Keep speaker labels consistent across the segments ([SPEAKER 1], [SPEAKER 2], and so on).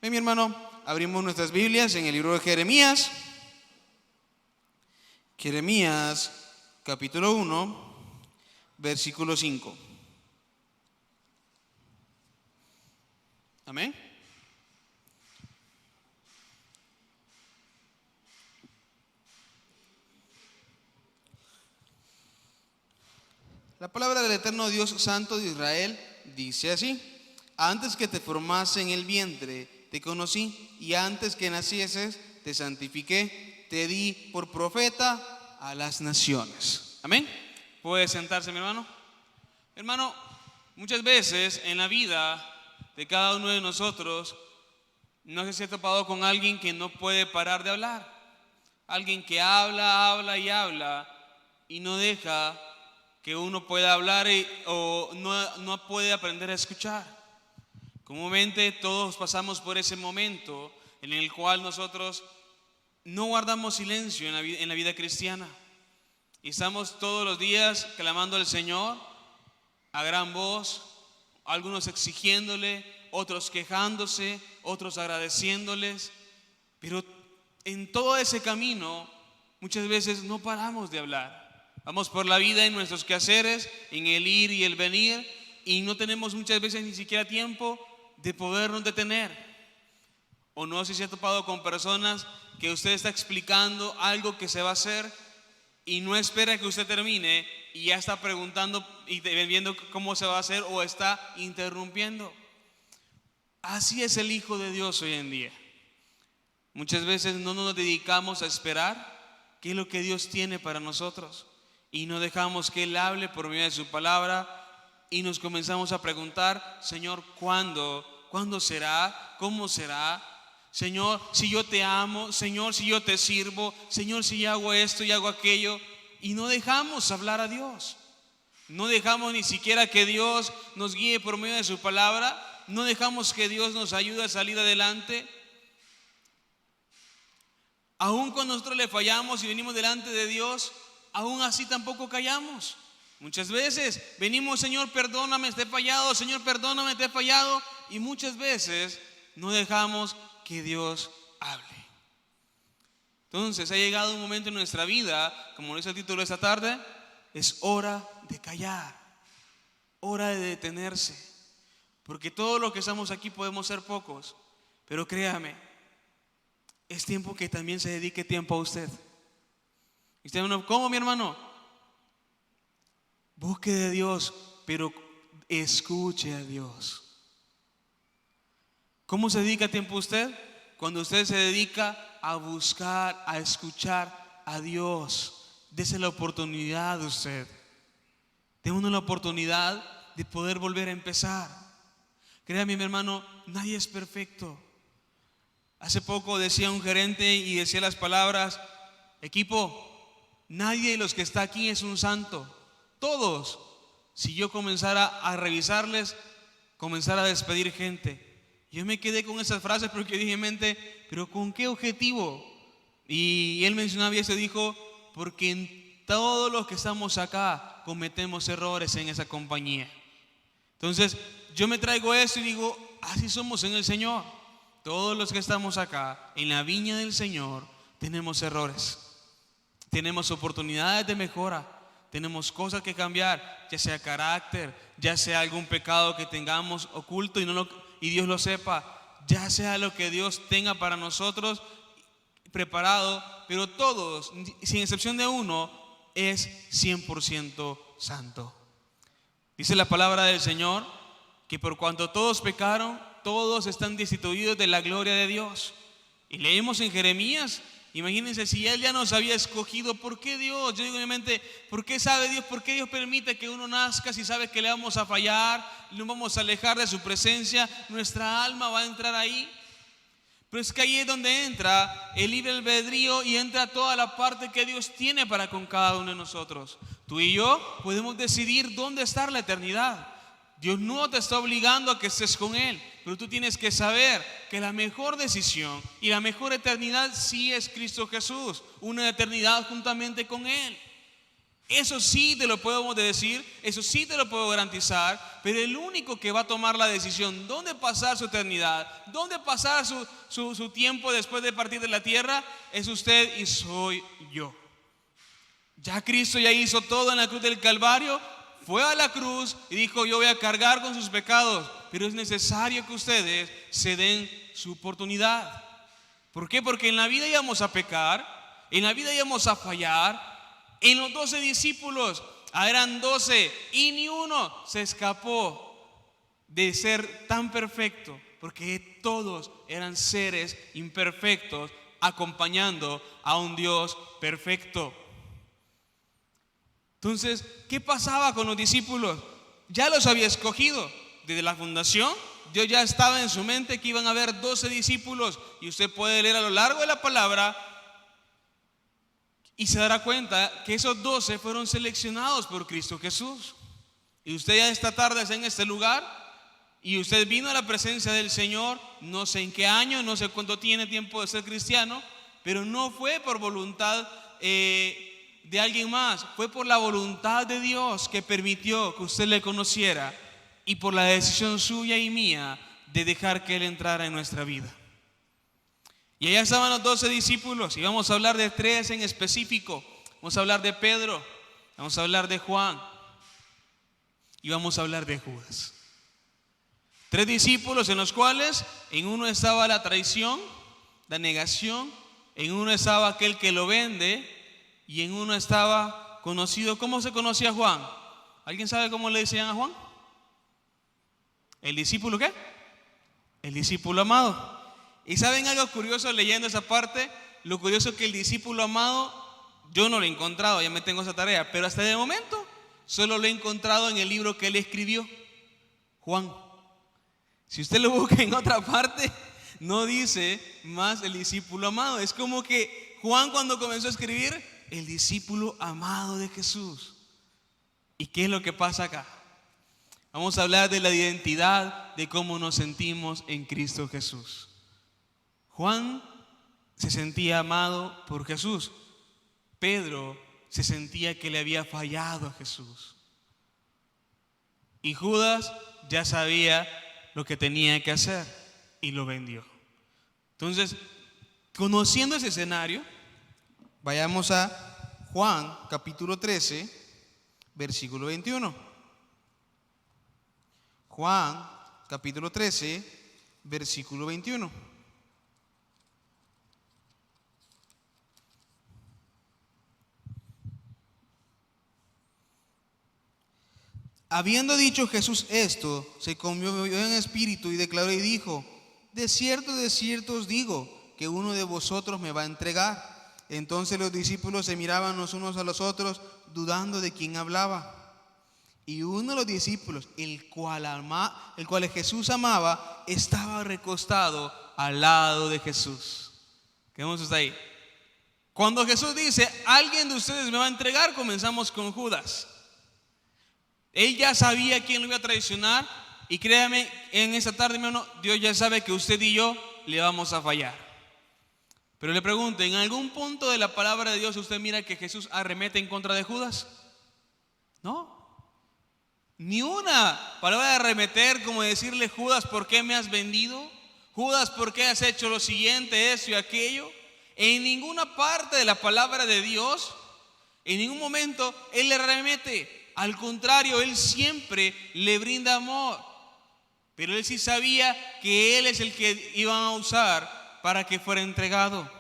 [SPEAKER 1] Ven, mi hermano, abrimos nuestras Biblias en el libro de Jeremías. Jeremías, capítulo 1, versículo 5. Amén. La palabra del eterno Dios Santo de Israel dice así: antes que te formase en el vientre, te conocí, y antes que nacieses, te santifiqué, te di por profeta a las naciones. Amén. ¿Puede sentarse, mi hermano? Hermano, muchas veces en la vida de cada uno de nosotros, no sé si ha topado con alguien que no puede parar de hablar. Alguien que habla y no deja que uno pueda hablar o no puede aprender a escuchar. Comúnmente todos pasamos por ese momento en el cual nosotros no guardamos silencio en la vida cristiana. Y estamos todos los días clamando al Señor a gran voz, algunos exigiéndole, otros quejándose, otros agradeciéndoles. Pero en todo ese camino muchas veces no paramos de hablar. Vamos por la vida en nuestros quehaceres, en el ir y el venir, y no tenemos muchas veces ni siquiera tiempo de podernos detener. O no sé si se ha topado con personas que usted está explicando algo que se va a hacer y no espera que usted termine y ya está preguntando y viendo cómo se va a hacer o está interrumpiendo. Así es el Hijo de Dios hoy en día. Muchas veces no nos dedicamos a esperar qué es lo que Dios tiene para nosotros y no dejamos que Él hable por medio de su palabra y nos comenzamos a preguntar: Señor, ¿cuándo? ¿Cuándo será? ¿Cómo será? Señor, si yo te amo, Señor, si yo te sirvo, Señor, si yo hago esto y hago aquello. Y no dejamos hablar a Dios. No dejamos ni siquiera que Dios nos guíe por medio de su palabra. No dejamos que Dios nos ayude a salir adelante. Aún cuando nosotros le fallamos y venimos delante de Dios, aún así tampoco callamos. Muchas veces venimos: Señor, perdóname, te he fallado, Señor, perdóname, te he fallado. Y muchas veces no dejamos que Dios hable. Entonces ha llegado un momento en nuestra vida, como dice el título de esta tarde, es hora de callar, hora de detenerse. Porque todos los que estamos aquí podemos ser pocos, pero créame, es tiempo que también se dedique tiempo a usted. Y usted, ¿cómo, mi hermano? Busque de Dios, pero escuche a Dios. ¿Cómo se dedica tiempo usted? Cuando usted se dedica a buscar, a escuchar a Dios. Dese la oportunidad de usted. Démonos la oportunidad de poder volver a empezar. Créame, mi hermano, nadie es perfecto. Hace poco decía un gerente y decía las palabras: equipo, nadie de los que está aquí es un santo. Todos, si yo comenzara a revisarles, comenzara a despedir gente. Yo me quedé con esas frases porque dije en mente: ¿pero con qué objetivo? Y él mencionaba eso, dijo: porque en todos los que estamos acá cometemos errores en esa compañía. Entonces yo me traigo esto y digo: así somos en el Señor. Todos los que estamos acá en la viña del Señor tenemos errores, tenemos oportunidades de mejora, tenemos cosas que cambiar, ya sea carácter, ya sea algún pecado que tengamos oculto y Dios lo sepa, ya sea lo que Dios tenga para nosotros preparado, pero todos, sin excepción de uno, es 100% santo. Dice la palabra del Señor que por cuanto todos pecaron, todos están destituidos de la gloria de Dios. Y leímos en Jeremías, imagínense, si Él ya nos había escogido, ¿por qué Dios? Yo digo en mi mente, ¿por qué sabe Dios? ¿Por qué Dios permite que uno nazca si sabe que le vamos a fallar, lo vamos a alejar de su presencia? Nuestra alma va a entrar ahí. Pero es que ahí es donde entra el libre albedrío y entra toda la parte que Dios tiene para con cada uno de nosotros. Tú y yo podemos decidir dónde estar la eternidad. Dios no te está obligando a que estés con Él, pero tú tienes que saber que la mejor decisión y la mejor eternidad sí es Cristo Jesús, una eternidad juntamente con Él. Eso sí te lo podemos decir, eso sí te lo puedo garantizar, pero el único que va a tomar la decisión dónde pasar su eternidad, dónde pasar su tiempo después de partir de la tierra, es usted y soy yo. Ya Cristo ya hizo todo en la cruz del Calvario, fue a la cruz y dijo: yo voy a cargar con sus pecados, pero es necesario que ustedes se den su oportunidad. ¿Por qué? Porque en la vida íbamos a pecar, en la vida íbamos a fallar. En los 12 discípulos, eran 12 y ni uno se escapó de ser tan perfecto, porque todos eran seres imperfectos acompañando a un Dios perfecto. Entonces, ¿qué pasaba con los discípulos? Ya los había escogido desde la fundación. Dios ya estaba en su mente que iban a haber 12 discípulos, y usted puede leer a lo largo de la palabra y se dará cuenta que esos 12 fueron seleccionados por Cristo Jesús. Y usted ya esta tarde está en este lugar y usted vino a la presencia del Señor, no sé en qué año, no sé cuánto tiene tiempo de ser cristiano, pero no fue por voluntad de alguien más, fue por la voluntad de Dios que permitió que usted le conociera, y por la decisión suya y mía de dejar que Él entrara en nuestra vida. Y allá estaban los 12 discípulos, y vamos a hablar de 3 en específico. Vamos a hablar de Pedro, vamos a hablar de Juan y vamos a hablar de Judas. 3 discípulos en los cuales en uno estaba la traición, la negación, en uno estaba aquel que lo vende, y en uno estaba conocido. ¿Cómo se conocía a Juan? ¿Alguien sabe cómo le decían a Juan? ¿El discípulo qué? El discípulo amado. ¿Y saben algo curioso leyendo esa parte? Lo curioso es que el discípulo amado, yo no lo he encontrado, ya me tengo esa tarea, pero hasta el momento solo lo he encontrado en el libro que él escribió, Juan. Si usted lo busca en otra parte, no dice más el discípulo amado. Es como que Juan, cuando comenzó a escribir, el discípulo amado de Jesús. ¿Y qué es lo que pasa acá? Vamos a hablar de la identidad, de cómo nos sentimos en Cristo Jesús. Juan se sentía amado por Jesús. Pedro se sentía que le había fallado a Jesús. Y Judas ya sabía lo que tenía que hacer y lo vendió. Entonces, conociendo ese escenario, vayamos a Juan capítulo 13, versículo 21. Juan capítulo 13, versículo 21. Habiendo dicho Jesús esto, se conmovió en espíritu y declaró y dijo: de cierto os digo, que uno de vosotros me va a entregar. Entonces los discípulos se miraban los unos a los otros, dudando de quién hablaba. Y uno de los discípulos, el cual Jesús amaba, estaba recostado al lado de Jesús. Quedemos hasta ahí. Cuando Jesús dice: alguien de ustedes me va a entregar, comenzamos con Judas. Él ya sabía quién lo iba a traicionar, y créame, en esta tarde, mi hermano, Dios ya sabe que usted y yo le vamos a fallar. Pero le pregunto, ¿en algún punto de la palabra de Dios usted mira que Jesús arremete en contra de Judas? No. Ni una palabra de arremeter, como decirle: Judas, ¿por qué me has vendido? Judas, ¿por qué has hecho lo siguiente, esto y aquello? En ninguna parte de la palabra de Dios, en ningún momento Él le arremete. Al contrario, Él siempre le brinda amor. Pero Él sí sabía que Él es el que iban a usar para que fuera entregado.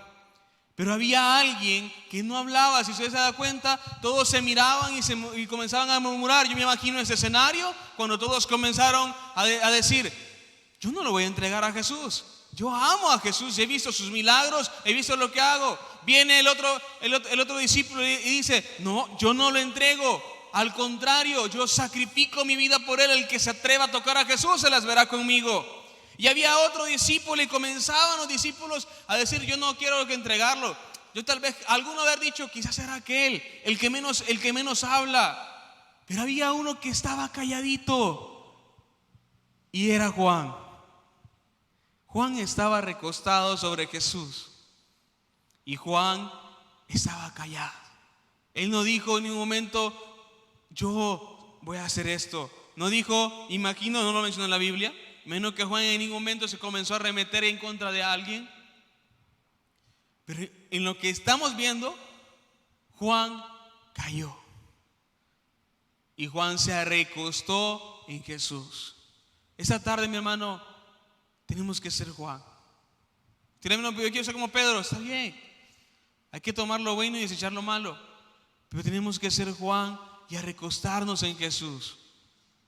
[SPEAKER 1] Pero había alguien que no hablaba. Si usted se da cuenta, todos se miraban y comenzaban a murmurar. Yo me imagino ese escenario cuando todos comenzaron a decir: yo no lo voy a entregar a Jesús. Yo amo a Jesús, he visto sus milagros, he visto lo que hago. Viene el otro discípulo y dice: no, yo no lo entrego. Al contrario, yo sacrifico mi vida por él. El que se atreva a tocar a Jesús se las verá conmigo. Y había otro discípulo, y comenzaban los discípulos a decir: yo no quiero que entregarlo. Yo tal vez, alguno haber dicho: quizás era aquel, el que menos habla. Pero había uno que estaba calladito, y era Juan. Juan estaba recostado sobre Jesús, y Juan estaba callado. Él no dijo en ningún momento, yo voy a hacer esto. No dijo, imagino, no lo menciona en la Biblia, menos que Juan en ningún momento se comenzó a arremeter en contra de alguien. Pero en lo que estamos viendo, Juan cayó. Y Juan se recostó en Jesús. Esta tarde, mi hermano, tenemos que ser Juan. Yo quiero ser como Pedro, está bien. Hay que tomar lo bueno y desechar lo malo. Pero tenemos que ser Juan y a recostarnos en Jesús.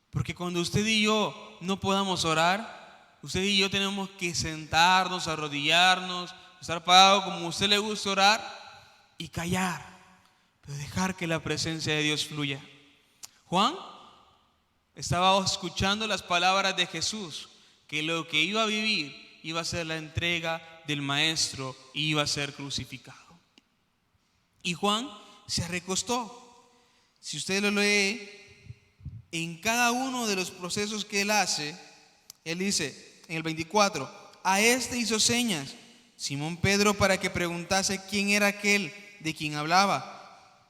[SPEAKER 1] Porque cuando usted y yo no podamos orar, usted y yo tenemos que sentarnos, arrodillarnos, estar parados como a usted le gusta orar y callar. Pero dejar que la presencia de Dios fluya. Juan estaba escuchando las palabras de Jesús, que lo que iba a vivir iba a ser la entrega del maestro y iba a ser crucificado. Y Juan se recostó. Si usted lo lee, en cada uno de los procesos que él hace, él dice en el 24, a este hizo señas Simón Pedro para que preguntase quién era aquel de quien hablaba.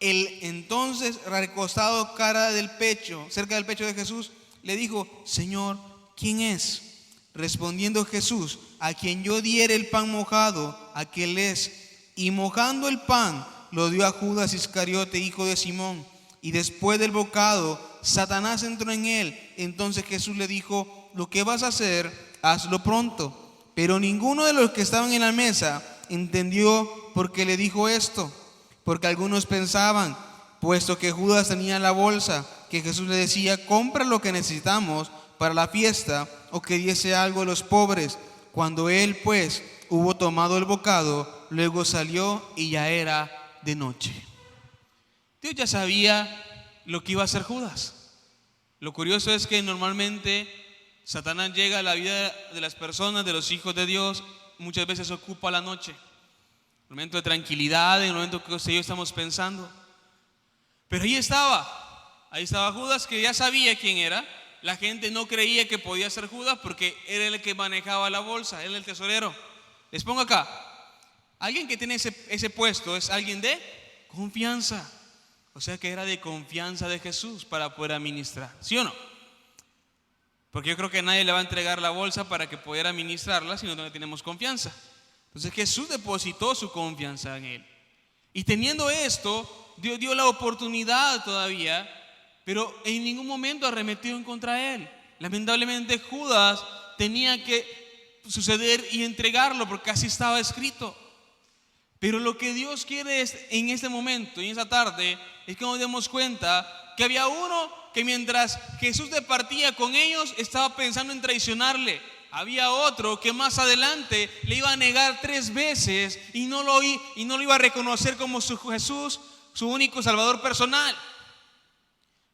[SPEAKER 1] Él entonces, recostado cerca del pecho de Jesús, le dijo, Señor, ¿quién es? Respondiendo Jesús, a quien yo diere el pan mojado, aquel es. Y mojando el pan, lo dio a Judas Iscariote, hijo de Simón. Y después del bocado, Satanás entró en él. Entonces Jesús le dijo, lo que vas a hacer, hazlo pronto. Pero ninguno de los que estaban en la mesa entendió por qué le dijo esto. Porque algunos pensaban, puesto que Judas tenía la bolsa, que Jesús le decía, compra lo que necesitamos para la fiesta, o que diese algo a los pobres. Cuando él pues hubo tomado el bocado, luego salió y ya era de noche. Dios ya sabía lo que iba a hacer Judas. Lo curioso es que normalmente Satanás llega a la vida de las personas, de los hijos de Dios, muchas veces ocupa la noche. Un momento de tranquilidad, en el momento que usted y yo estamos pensando. Pero ahí estaba Judas, que ya sabía quién era. La gente no creía que podía ser Judas porque era el que manejaba la bolsa, él era el tesorero. Les pongo acá, alguien que tiene ese puesto es alguien de confianza. O sea que era de confianza de Jesús para poder administrar, ¿sí o no? Porque yo creo que nadie le va a entregar la bolsa para que pudiera administrarla si no tenemos confianza. Entonces Jesús depositó su confianza en él. Y teniendo esto, Dios dio la oportunidad todavía, pero en ningún momento arremetió en contra de él. Lamentablemente Judas tenía que suceder y entregarlo porque así estaba escrito. Pero lo que Dios quiere es, en este momento y en esta tarde, es que nos demos cuenta que había uno que mientras Jesús departía con ellos estaba pensando en traicionarle. Había otro que más adelante le iba a negar 3 veces y no lo iba a reconocer como su Jesús, su único Salvador personal.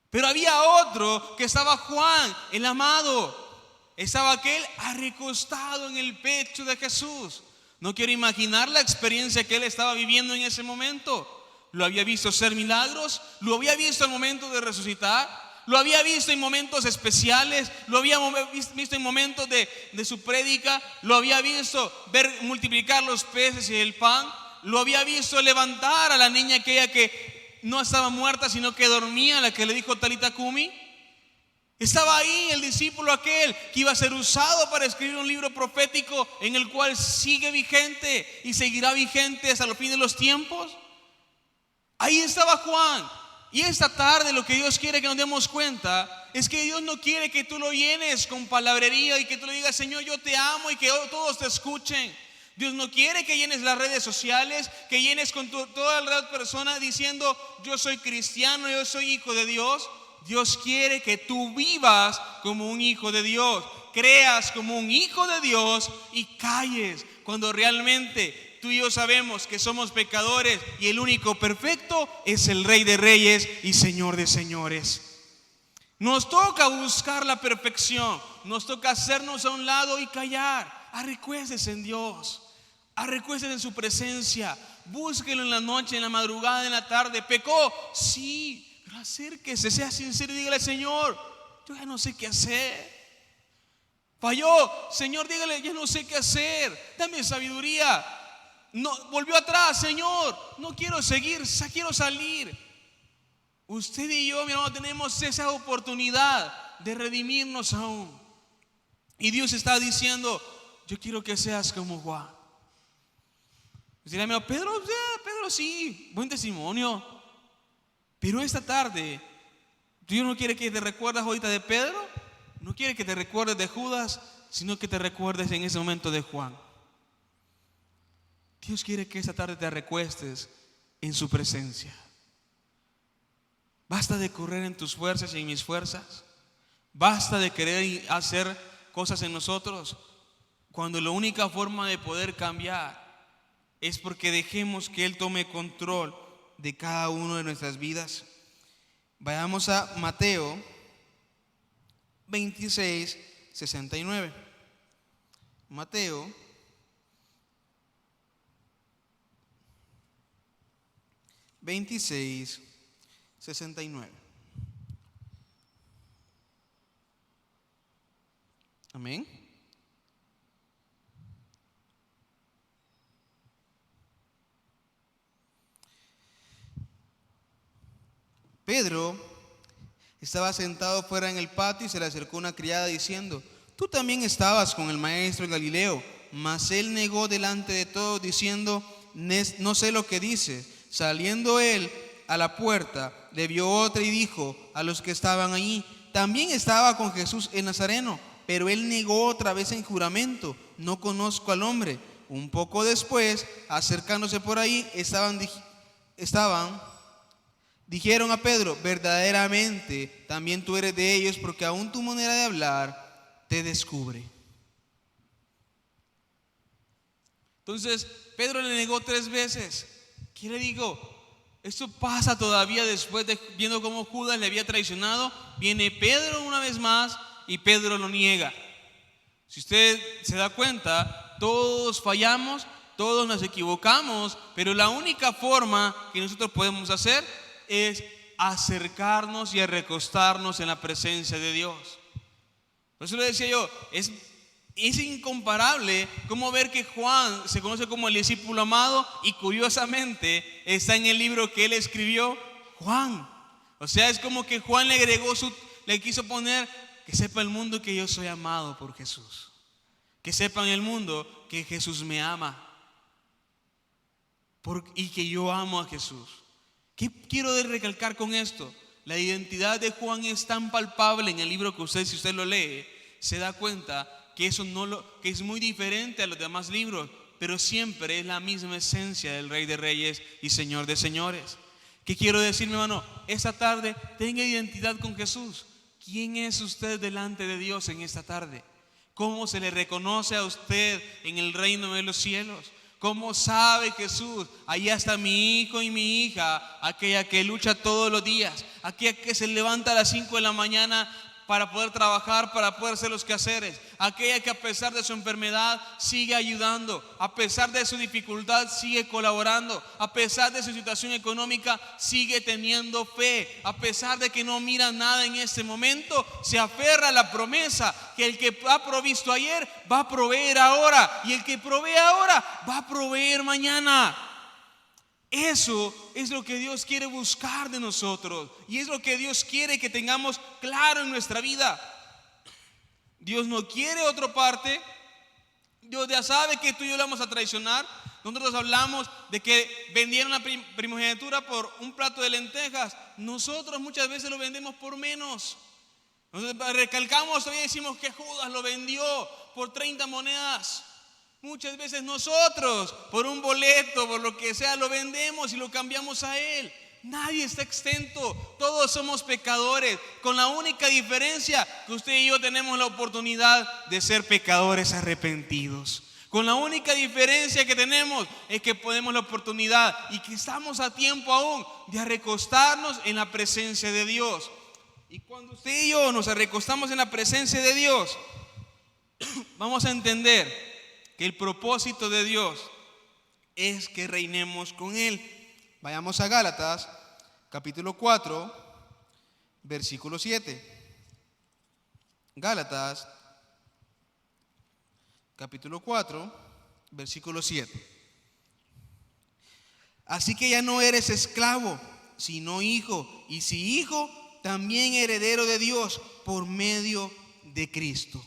[SPEAKER 1] Pero había otro que estaba Juan, el amado. Estaba aquel recostado en el pecho de Jesús. No quiero imaginar la experiencia que él estaba viviendo en ese momento. Lo había visto hacer milagros, lo había visto al momento de resucitar, lo había visto en momentos especiales, lo había visto en momentos de su prédica, lo había visto ver multiplicar los peces y el pan, lo había visto levantar a la niña aquella que no estaba muerta sino que dormía, la que le dijo Talita Kumi. Estaba ahí el discípulo aquel que iba a ser usado para escribir un libro profético en el cual sigue vigente y seguirá vigente hasta el fin de los tiempos. Ahí estaba Juan. Y esta tarde lo que Dios quiere que nos demos cuenta es que Dios no quiere que tú lo llenes con palabrería y que tú le digas, Señor, yo te amo y que todos te escuchen. Dios no quiere que llenes las redes sociales, que llenes con toda la persona diciendo, yo soy cristiano, yo soy hijo de Dios. Dios quiere que tú vivas como un hijo de Dios, creas como un hijo de Dios y calles cuando realmente tú y yo sabemos que somos pecadores y el único perfecto es el Rey de Reyes y Señor de Señores. Nos toca buscar la perfección, nos toca hacernos a un lado y callar. Recuérdese en Dios, recuérdese en su presencia, búsquelo en la noche, en la madrugada, en la tarde. ¿Pecó? Sí. Pero acérquese, sea sincero y dígale, Señor, yo ya no sé qué hacer. Falló, Señor, dígale, ya no sé qué hacer. Dame sabiduría. No, volvió atrás, Señor, no quiero seguir, quiero salir. Usted y yo, mi hermano, tenemos esa oportunidad de redimirnos aún. Y Dios está diciendo: yo quiero que seas como Juan. Usted dirá: Pedro, Pedro sí, buen testimonio. Pero esta tarde, Dios no quiere que te recuerdes ahorita de Pedro, no quiere que te recuerdes de Judas, sino que te recuerdes en ese momento de Juan. Dios quiere que esta tarde te recuestes en su presencia. Basta de correr en tus fuerzas y en mis fuerzas. Basta de querer hacer cosas en nosotros, cuando la única forma de poder cambiar es porque dejemos que Él tome control de cada uno de nuestras vidas. Vayamos a Mateo 26, 69. Mateo 26, 69. Amén. Pedro estaba sentado fuera en el patio y se le acercó una criada diciendo: tú también estabas con el maestro Galileo. Mas él negó delante de todos diciendo: no sé lo que dice. Saliendo él a la puerta, le vio otra y dijo a los que estaban allí: también estaba con Jesús el Nazareno. Pero él negó otra vez en juramento: no conozco al hombre. Un poco después, acercándose por ahí, dijeron a Pedro: verdaderamente también tú eres de ellos, porque aún tu manera de hablar te descubre. Entonces Pedro le negó 3 veces. ¿Qué le digo? Esto pasa todavía después de viendo cómo Judas le había traicionado. Viene Pedro una vez más y Pedro lo niega. Si usted se da cuenta, todos fallamos, todos nos equivocamos, pero la única forma que nosotros podemos hacer es acercarnos y recostarnos en la presencia de Dios. Por eso le decía yo, es incomparable cómo ver que Juan se conoce como el discípulo amado y curiosamente está en el libro que él escribió Juan. O sea, es como que Juan le quiso poner: que sepa el mundo que yo soy amado por Jesús. Que sepa en el mundo que Jesús me ama y que yo amo a Jesús. ¿Qué quiero recalcar con esto? La identidad de Juan es tan palpable en el libro que si usted lo lee, se da cuenta que que es muy diferente a los demás libros, pero siempre es la misma esencia del Rey de Reyes y Señor de Señores. ¿Qué quiero decir, mi hermano? Esta tarde tenga identidad con Jesús. ¿Quién es usted delante de Dios en esta tarde? ¿Cómo se le reconoce a usted en el reino de los cielos? ¿Cómo sabe Jesús? Ahí está mi hijo y mi hija, aquella que lucha todos los días, aquella que se levanta a las 5 de la mañana para poder trabajar, para poder hacer los quehaceres, aquella que a pesar de su enfermedad sigue ayudando, a pesar de su dificultad sigue colaborando, a pesar de su situación económica sigue teniendo fe, a pesar de que no mira nada en este momento, se aferra a la promesa que el que ha provisto ayer va a proveer ahora, y el que provee ahora va a proveer mañana. Eso es lo que Dios quiere buscar de nosotros, y es lo que Dios quiere que tengamos claro en nuestra vida. Dios no quiere otra parte. Dios ya sabe que tú y yo lo vamos a traicionar. Nosotros hablamos de que vendieron la primogenitura por un plato de lentejas. Nosotros muchas veces lo vendemos por menos. Nosotros recalcamos, todavía decimos que Judas lo vendió por 30 monedas. Muchas veces nosotros, por un boleto, por lo que sea, lo vendemos y lo cambiamos a Él. Nadie está exento, todos somos pecadores, con la única diferencia que usted y yo tenemos la oportunidad de ser pecadores arrepentidos. Con la única diferencia que tenemos es que tenemos la oportunidad y que estamos a tiempo aún de recostarnos en la presencia de Dios. Y cuando usted y yo nos recostamos en la presencia de Dios, vamos a entender que el propósito de Dios es que reinemos con Él. Vayamos a Gálatas, capítulo 4, versículo 7. Gálatas, capítulo 4, versículo 7. Así que ya no eres esclavo, sino hijo, y si hijo, también heredero de Dios por medio de Cristo.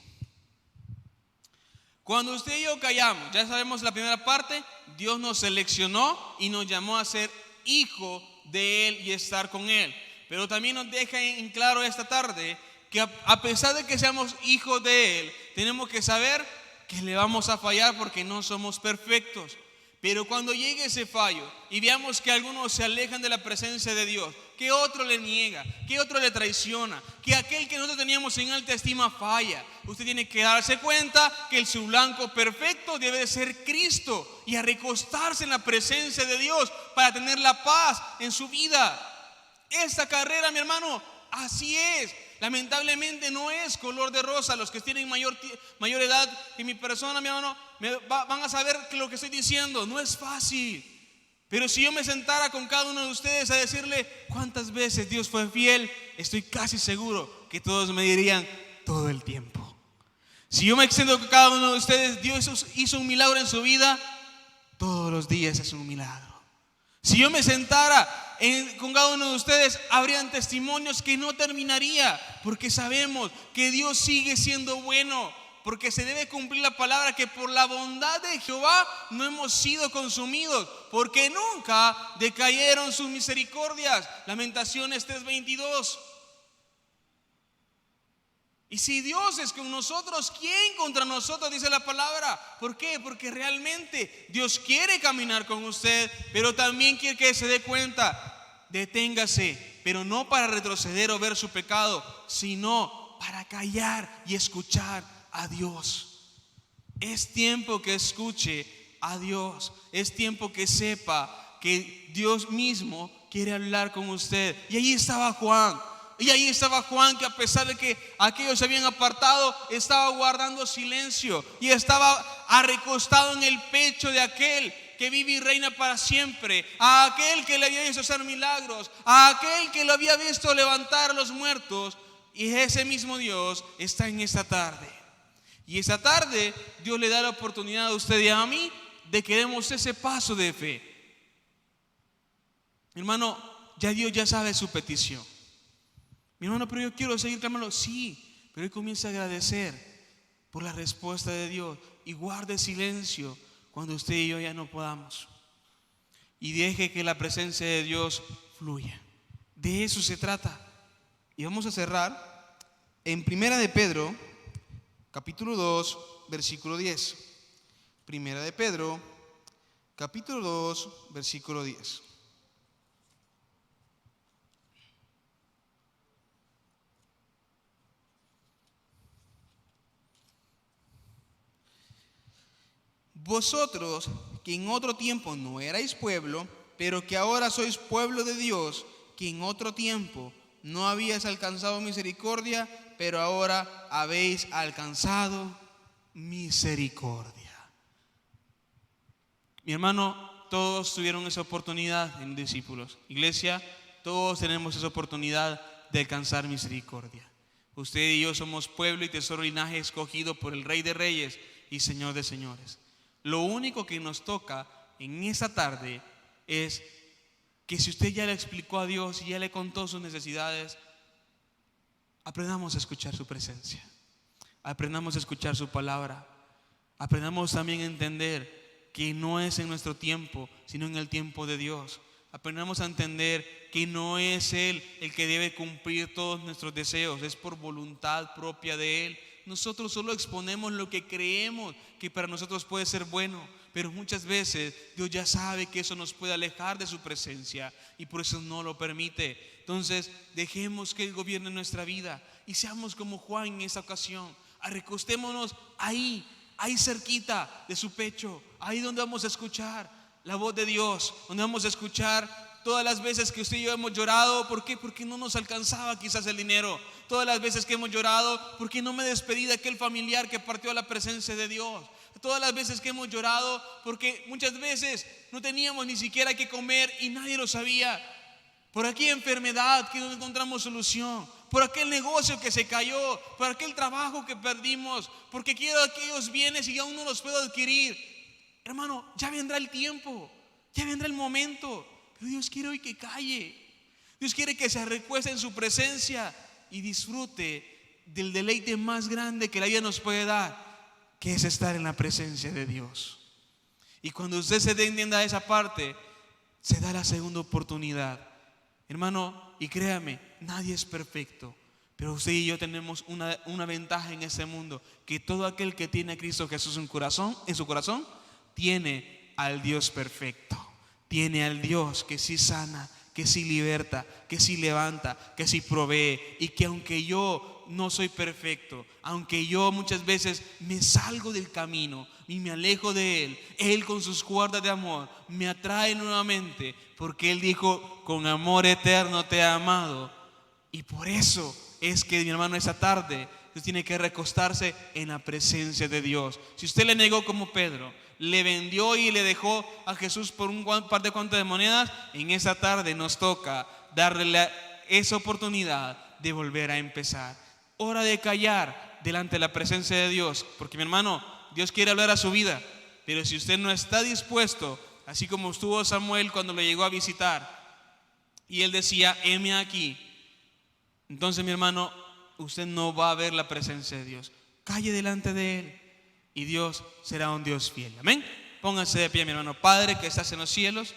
[SPEAKER 1] Cuando usted y yo callamos, ya sabemos la primera parte, Dios nos seleccionó y nos llamó a ser hijo de Él y estar con Él. Pero también nos deja en claro esta tarde que a pesar de que seamos hijos de Él, tenemos que saber que le vamos a fallar porque no somos perfectos. Pero cuando llegue ese fallo y veamos que algunos se alejan de la presencia de Dios, que otro le niega, que otro le traiciona, que aquel que nosotros teníamos en alta estima falla, usted tiene que darse cuenta que su blanco perfecto debe de ser Cristo y a recostarse en la presencia de Dios para tener la paz en su vida. Esta carrera, mi hermano, así es. Lamentablemente no es color de rosa. Los que tienen mayor edad que mi persona, mi hermano, van a saber que lo que estoy diciendo no es fácil. Pero si yo me sentara con cada uno de ustedes a decirle cuántas veces Dios fue fiel, estoy casi seguro que todos me dirían todo el tiempo. Si yo me extiendo con cada uno de ustedes, Dios hizo un milagro en su vida, todos los días es un milagro. Si yo me sentara con cada uno de ustedes, habrían testimonios que no terminaría, porque sabemos que Dios sigue siendo bueno, porque se debe cumplir la palabra que por la bondad de Jehová no hemos sido consumidos, porque nunca decayeron sus misericordias. Lamentaciones 3:22. Y si Dios es con nosotros, ¿quién contra nosotros? Dice la palabra. ¿Por qué? Porque realmente Dios quiere caminar con usted, pero también quiere que se dé cuenta. Deténgase, pero no para retroceder o ver su pecado, sino para callar y escuchar a Dios. Es tiempo que escuche a Dios. Es tiempo que sepa que Dios mismo quiere hablar con usted. Y ahí estaba Juan. Y ahí estaba Juan, que a pesar de que aquellos se habían apartado, estaba guardando silencio y estaba recostado en el pecho de aquel que vive y reina para siempre, a aquel que le había visto hacer milagros, a aquel que lo había visto levantar a los muertos. Y ese mismo Dios está en esta tarde. Y esta tarde Dios le da la oportunidad a usted y a mí de que demos ese paso de fe. Hermano, ya Dios ya sabe su petición. Mi hermano, pero yo quiero seguir clamando. Sí, pero él comienza a agradecer por la respuesta de Dios y guarde silencio cuando usted y yo ya no podamos. Y deje que la presencia de Dios fluya. De eso se trata. Y vamos a cerrar en Primera de Pedro, capítulo 2, versículo 10. Primera de Pedro, capítulo 2, versículo 10. Vosotros que en otro tiempo no erais pueblo, pero que ahora sois pueblo de Dios, que en otro tiempo no habíais alcanzado misericordia, pero ahora habéis alcanzado misericordia. Mi hermano, todos tuvieron esa oportunidad en discípulos. Iglesia, todos tenemos esa oportunidad de alcanzar misericordia. Usted y yo somos pueblo y tesoro linaje escogido por el Rey de Reyes y Señor de Señores. Lo único que nos toca en esta tarde es que si usted ya le explicó a Dios y ya le contó sus necesidades, aprendamos a escuchar su presencia, aprendamos a escuchar su palabra, aprendamos también a entender que no es en nuestro tiempo, sino en el tiempo de Dios. Aprendamos a entender que no es Él el que debe cumplir todos nuestros deseos, es por voluntad propia de Él. Nosotros solo exponemos lo que creemos que para nosotros puede ser bueno, pero muchas veces Dios ya sabe que eso nos puede alejar de su presencia y por eso no lo permite. Entonces dejemos que Él gobierne nuestra vida y seamos como Juan en esta ocasión. Recostémonos ahí cerquita de su pecho, ahí donde vamos a escuchar la voz de Dios, donde vamos a escuchar todas las veces que usted y yo hemos llorado. ¿Por qué? Porque no nos alcanzaba quizás el dinero. Todas las veces que hemos llorado porque no me despedí de aquel familiar que partió a la presencia de Dios. Todas las veces que hemos llorado porque muchas veces no teníamos ni siquiera que comer y nadie lo sabía. Por aquella enfermedad que no encontramos solución, por aquel negocio que se cayó, por aquel trabajo que perdimos, porque quiero aquellos bienes y aún no los puedo adquirir. Hermano, ya vendrá el tiempo, ya vendrá el momento. Pero Dios quiere hoy que calle. Dios quiere que se recueste en su presencia y disfrute del deleite más grande que la vida nos puede dar, que es estar en la presencia de Dios. Y cuando usted se entienda esa parte, se da la segunda oportunidad. Hermano, y créame, nadie es perfecto, pero usted y yo tenemos una ventaja en este mundo, que todo aquel que tiene a Cristo Jesús en su corazón, tiene al Dios perfecto, tiene al Dios que sí sana, que sí liberta, que sí levanta, que sí provee, y que aunque yo no soy perfecto, aunque yo muchas veces me salgo del camino y me alejo de Él con sus cuerdas de amor me atrae nuevamente, porque Él dijo: con amor eterno te he amado. Y por eso es que, mi hermano, esa tarde usted tiene que recostarse en la presencia de Dios. Si usted le negó como Pedro, le vendió y le dejó a Jesús por un par de cuantas de monedas, en esa tarde nos toca darle esa oportunidad de volver a empezar. Hora de callar delante de la presencia de Dios, porque, mi hermano, Dios quiere hablar a su vida, pero si usted no está dispuesto, así como estuvo Samuel cuando lo llegó a visitar y él decía: heme aquí, entonces, mi hermano, usted no va a ver la presencia de Dios. Calle delante de Él y Dios será un Dios fiel. Amén. Póngase de pie, mi hermano. Padre que estás en los cielos,